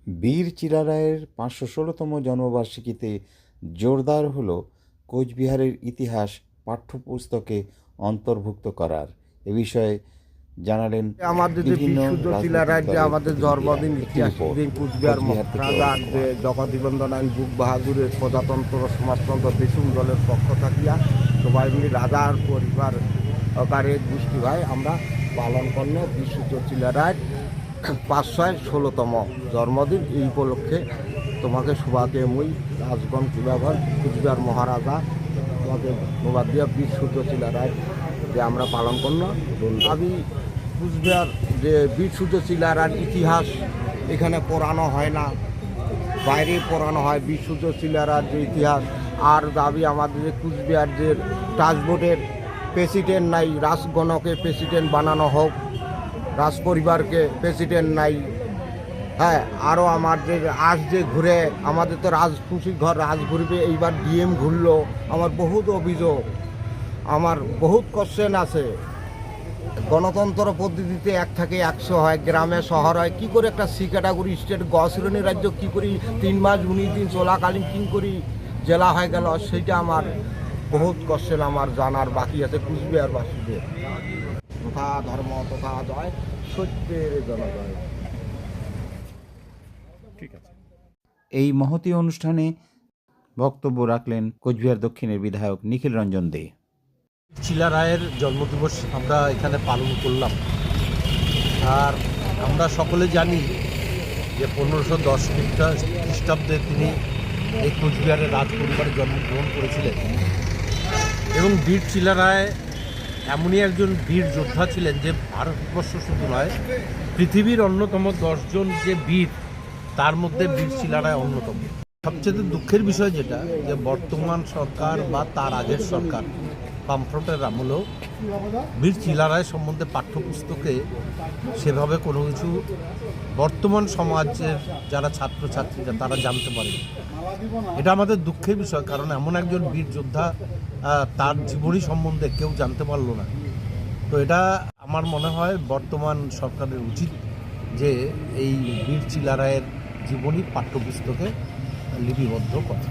বীর চিরারায়ের ৫১৬তম জন্মবার্ষিকীতে জোরদার হলো কোচবিহারের ইতিহাস পাঠ্যপুস্তকে অন্তর্ভুক্ত করার। এ বিষয়ে জানালেন আমাদের যে বিভিন্ন বিশুদ্ধ চিলারায় যে আমাদের জন্মদিন ইতিহাস দিন কুচবিহার মহারাজা যে জগদীবন্দনায়ণ বুক বাহাদুরের প্রজাতন্ত্র সমাজতন্ত্র দেশুম দলের পক্ষ থাকিয়া সবাই মিলে রাজার পরিবার কারের গোষ্ঠী ভাই আমরা পালন করল বিশুদ্ধ চিলারায় ৫১৬তম জন্মদিন। এই উপলক্ষে তোমাকে সুভাকে মুই রাজগণ কিভাবে কুচবিহার মহারাজা তোমাকে ধন্যবাদ দিয়া বিশুদ্ধ চিলারায় যে আমরা পালন করল। আমি কুচবিহার যে বিশুদ্ধ চিলারার ইতিহাস এখানে পড়ানো হয় না, বাইরে পড়ানো হয় বিশুদ্ধ চিলারার যে ইতিহাস। আর দাবি আমাদের যে কুচবিহার যে টাচবোর্ডের প্রেসিডেন্ট নাই, রাজগণকে প্রেসিডেন্ট বানানো হোক, রাজ পরিবারকে প্রেসিডেন্ট নাই। হ্যাঁ, আরও আমার যে যে ঘুরে আমাদের তো রাজপুষি ঘর রাজ ঘুরবে, এইবার ডিএম ঘুরলো। আমার বহুত অভিযোগ, আমার বহুত কোশ্চেন আছে। গণতন্ত্র পদ্ধতিতে 1 থেকে 100 হয়, গ্রামে শহর হয়, কী করে একটা সি ক্যাটাগরি স্টেট গশ্রেণী রাজ্য কী করি 3 মাস 19 দিন চলাকালীন কী করি জেলা হয়ে গেল, সেইটা আমার বহুত কোশ্চেন আমার জানার বাকি আছে কুচবিহারবাসীদের। তথা ধর্ম তথা জয়, সত্যের জনজয়। ঠিক আছে। এই মহতী অনুষ্ঠানে বক্তব্য রাখলেন কোচবিহার দক্ষিণের বিধায়ক নিখিল রঞ্জন দে। চিলারায়ের জন্মদিবস আমরা এখানে পালন করলাম। আর আমরা সকলে জানি যে 1510 খ্রিস্টাব্দে তিনি এই কোচবিহারের রাজ পরিবারে জন্মগ্রহণ করেছিলেন এবং বীর চিলারায় এমনই একজন বীর যোদ্ধা ছিলেন যে ভারতবর্ষ শুধু নয়, পৃথিবীর অন্যতম 10 জন যে বীর তার মধ্যে বীর চিলারায় অন্যতম। সবচেয়ে দুঃখের বিষয় যেটা যে বর্তমান সরকার বা তার আগের সরকার বামফ্রন্টের আমলেও বীর চিলারায় সম্বন্ধে পাঠ্যপুস্তকে সেভাবে কোনো কিছু বর্তমান সমাজের যারা ছাত্রছাত্রীরা তারা জানতে পারে। এটা আমাদের দুঃখের বিষয়, কারণ এমন একজন বীর যোদ্ধা তার জীবনী সম্বন্ধে কেউ জানতে পারলো না। তো এটা আমার মনে হয় বর্তমান সরকারের উচিত যে এই বীর চিলারায়ের জীবনী পাঠ্যপুস্তকে লিপিবদ্ধ করা।